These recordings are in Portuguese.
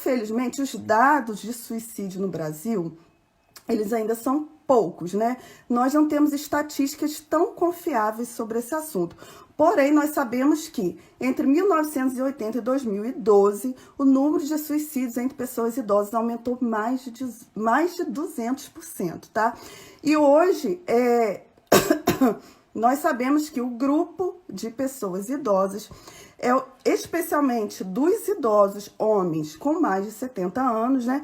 infelizmente, os dados de suicídio no Brasil, eles ainda são poucos, né? Nós não temos estatísticas tão confiáveis sobre esse assunto. Porém, nós sabemos que entre 1980 e 2012, o número de suicídios entre pessoas idosas aumentou mais de 200%, tá? E hoje, nós sabemos que o grupo de pessoas idosas, especialmente dos idosos homens com mais de 70 anos, né?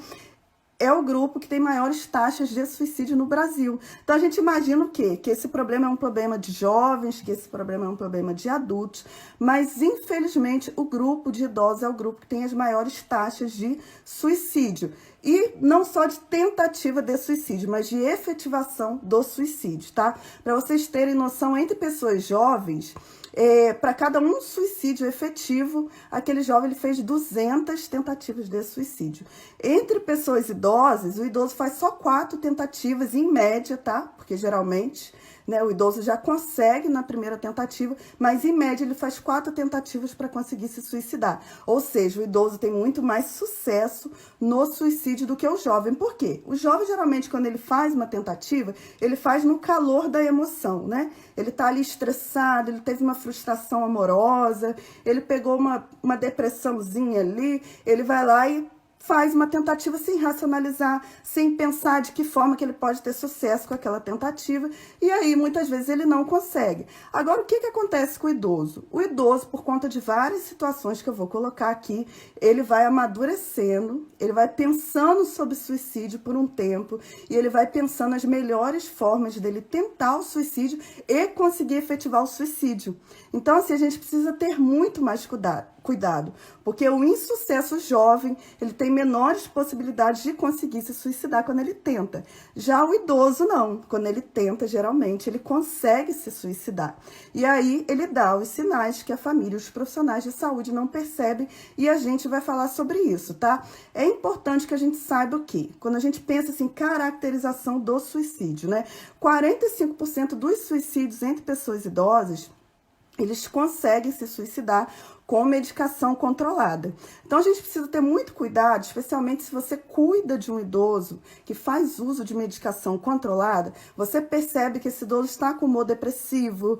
É o grupo que tem maiores taxas de suicídio no Brasil. Então, a gente imagina o quê? Que esse problema é um problema de jovens, que esse problema é um problema de adultos, mas, infelizmente, o grupo de idosos é o grupo que tem as maiores taxas de suicídio. E não só de tentativa de suicídio, mas de efetivação do suicídio, tá? Para vocês terem noção, entre pessoas jovens, para cada um suicídio efetivo, aquele jovem ele fez 200 tentativas de suicídio. Entre pessoas idosas, o idoso faz só 4 tentativas em média, tá? Porque geralmente, né, o idoso já consegue na primeira tentativa, mas em média ele faz 4 tentativas para conseguir se suicidar. Ou seja, o idoso tem muito mais sucesso no suicídio do que o jovem. Por quê? O jovem, geralmente, quando ele faz uma tentativa, ele faz no calor da emoção, né? Ele tá ali estressado, ele teve uma frustração amorosa, ele pegou uma depressãozinha ali, ele vai lá e faz uma tentativa sem racionalizar, sem pensar de que forma que ele pode ter sucesso com aquela tentativa, e aí muitas vezes ele não consegue. Agora, o que acontece com o idoso? O idoso, por conta de várias situações que eu vou colocar aqui, ele vai amadurecendo, ele vai pensando sobre suicídio por um tempo, e ele vai pensando as melhores formas dele tentar o suicídio e conseguir efetivar o suicídio. Então, assim, a gente precisa ter muito mais cuidado, porque o insucesso jovem, ele tem menores possibilidades de conseguir se suicidar quando ele tenta. Já o idoso não, quando ele tenta, geralmente, ele consegue se suicidar. E aí ele dá os sinais que a família e os profissionais de saúde não percebem, e a gente vai falar sobre isso, tá? É importante que a gente saiba o quê? Quando a gente pensa assim, caracterização do suicídio, né? 45% dos suicídios entre pessoas idosas, eles conseguem se suicidar com medicação controlada. Então, a gente precisa ter muito cuidado, especialmente se você cuida de um idoso que faz uso de medicação controlada, você percebe que esse idoso está com humor depressivo,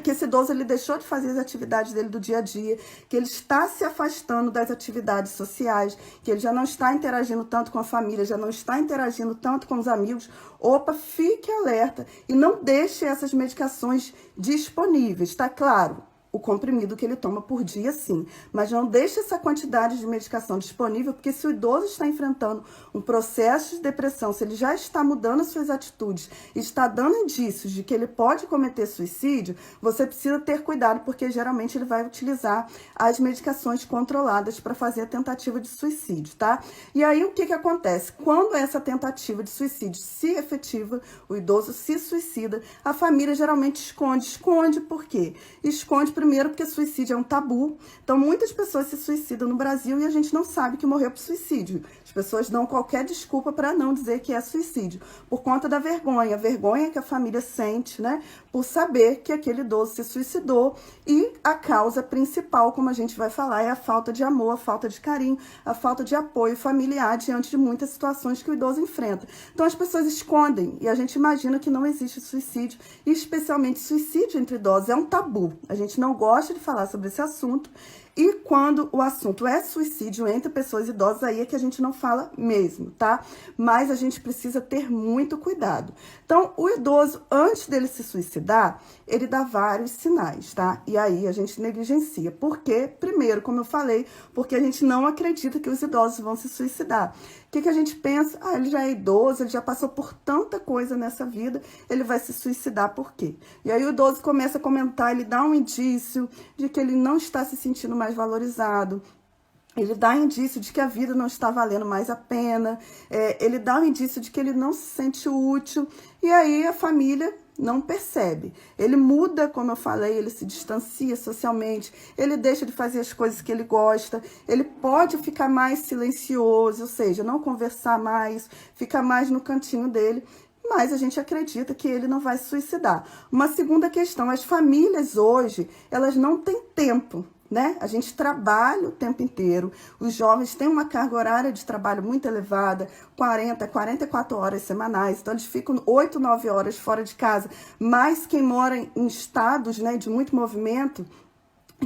que esse idoso ele deixou de fazer as atividades dele do dia a dia, que ele está se afastando das atividades sociais, que ele já não está interagindo tanto com a família, já não está interagindo tanto com os amigos. Opa, fique alerta e não deixe essas medicações disponíveis, tá claro? O comprimido que ele toma por dia, sim. Mas não deixe essa quantidade de medicação disponível, porque se o idoso está enfrentando um processo de depressão, se ele já está mudando as suas atitudes, está dando indícios de que ele pode cometer suicídio, você precisa ter cuidado, porque geralmente ele vai utilizar as medicações controladas para fazer a tentativa de suicídio, tá? E aí, o que acontece? Quando essa tentativa de suicídio se efetiva, o idoso se suicida, a família geralmente esconde. Esconde por quê? Esconde primeiro porque suicídio é um tabu. Então, muitas pessoas se suicidam no Brasil e a gente não sabe que morreu por suicídio. As pessoas dão qualquer desculpa para não dizer que é suicídio, por conta da vergonha. A vergonha que a família sente, né, por saber que aquele idoso se suicidou. E a causa principal, como a gente vai falar, é a falta de amor, a falta de carinho, a falta de apoio familiar diante de muitas situações que o idoso enfrenta. Então, as pessoas escondem e a gente imagina que não existe suicídio, e especialmente suicídio entre idosos é um tabu. A gente não gosta de falar sobre esse assunto, e quando o assunto é suicídio entre pessoas idosas, aí é que a gente não fala mesmo, tá? Mas a gente precisa ter muito cuidado. Então, o idoso, antes dele se suicidar, ele dá vários sinais, tá? E aí a gente negligencia. Por quê? Primeiro, como eu falei, porque a gente não acredita que os idosos vão se suicidar. O que a gente pensa? Ah, ele já é idoso, ele já passou por tanta coisa nessa vida, ele vai se suicidar por quê? E aí o idoso começa a comentar, ele dá um indício de que ele não está se sentindo mais valorizado, ele dá indício de que a vida não está valendo mais a pena, ele dá um indício de que ele não se sente útil, e aí a família não percebe. Ele muda, como eu falei, ele se distancia socialmente, ele deixa de fazer as coisas que ele gosta, ele pode ficar mais silencioso, ou seja, não conversar mais, ficar mais no cantinho dele, mas a gente acredita que ele não vai se suicidar. Uma segunda questão, as famílias hoje, elas não têm tempo né? A gente trabalha o tempo inteiro. Os jovens têm uma carga horária de trabalho muito elevada, 40, 44 horas semanais. Então, eles ficam 8, 9 horas fora de casa. Mas quem mora em estados, né, de muito movimento,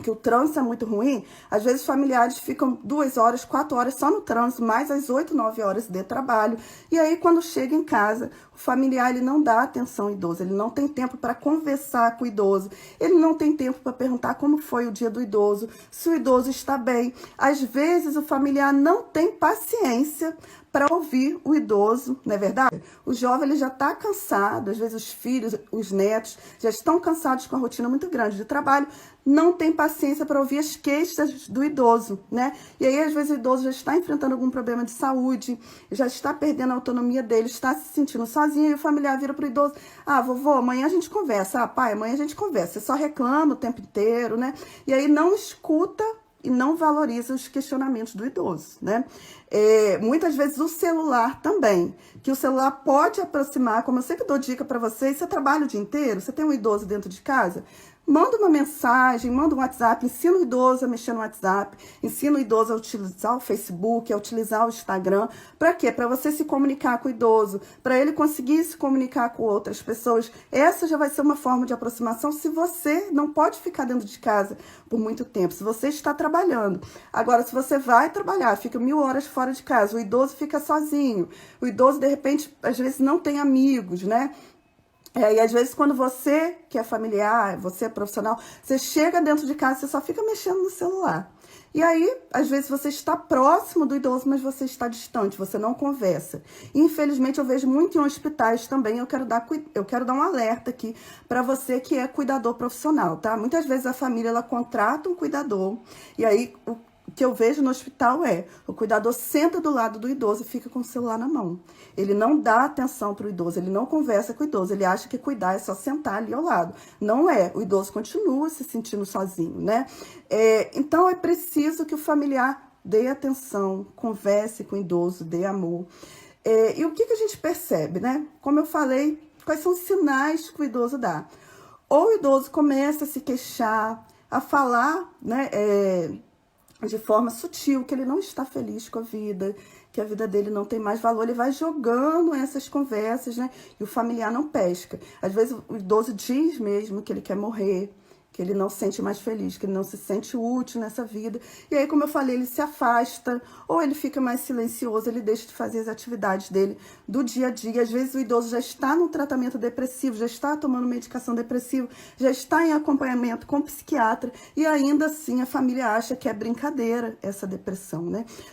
que o trânsito é muito ruim, às vezes familiares ficam 2 horas, 4 horas só no trânsito, mais as 8, 9 horas de trabalho. E aí, quando chega em casa, o familiar ele não dá atenção ao idoso, ele não tem tempo para conversar com o idoso, ele não tem tempo para perguntar como foi o dia do idoso, se o idoso está bem. Às vezes, o familiar não tem paciência para ouvir o idoso, não é verdade? O jovem ele já está cansado, às vezes os filhos, os netos já estão cansados com a rotina muito grande de trabalho, não tem paciência para ouvir as queixas do idoso, né? E aí, às vezes, o idoso já está enfrentando algum problema de saúde, já está perdendo a autonomia dele, está se sentindo sozinho, e o familiar vira para o idoso: ah, vovô, amanhã a gente conversa, ah, pai, amanhã a gente conversa. Você só reclama o tempo inteiro, né? E aí não escuta e não valoriza os questionamentos do idoso, né? Muitas vezes o celular também, que o celular pode aproximar, como eu sempre dou dica para vocês, você trabalha o dia inteiro, você tem um idoso dentro de casa, manda uma mensagem, manda um WhatsApp, ensina o idoso a mexer no WhatsApp, ensina o idoso a utilizar o Facebook, a utilizar o Instagram. Para quê? Para você se comunicar com o idoso, para ele conseguir se comunicar com outras pessoas. Essa já vai ser uma forma de aproximação se você não pode ficar dentro de casa por muito tempo, se você está trabalhando. Agora, se você vai trabalhar, fica 1000 horas fora de casa, o idoso fica sozinho, o idoso, de repente, às vezes não tem amigos, né? E às vezes quando você, que é familiar, você é profissional, você chega dentro de casa, você só fica mexendo no celular. E aí, às vezes você está próximo do idoso, mas você está distante, você não conversa. Infelizmente, eu vejo muito em hospitais também, eu quero dar um alerta aqui para você que é cuidador profissional, tá? Muitas vezes a família, ela contrata um cuidador, e aí o que eu vejo no hospital é, o cuidador senta do lado do idoso e fica com o celular na mão. Ele não dá atenção para o idoso, ele não conversa com o idoso, ele acha que cuidar é só sentar ali ao lado. Não é, o idoso continua se sentindo sozinho, né? Então, é preciso que o familiar dê atenção, converse com o idoso, dê amor. E o que a gente percebe, né? Como eu falei, quais são os sinais que o idoso dá? Ou o idoso começa a se queixar, a falar, né? De forma sutil, que ele não está feliz com a vida, que a vida dele não tem mais valor, ele vai jogando essas conversas, né? E o familiar não pesca. Às vezes o idoso diz mesmo que ele quer morrer, que ele não se sente mais feliz, que ele não se sente útil nessa vida. E aí, como eu falei, ele se afasta, ou ele fica mais silencioso, ele deixa de fazer as atividades dele do dia a dia. Às vezes o idoso já está no tratamento depressivo, já está tomando medicação depressiva, já está em acompanhamento com psiquiatra, e ainda assim a família acha que é brincadeira essa depressão, né?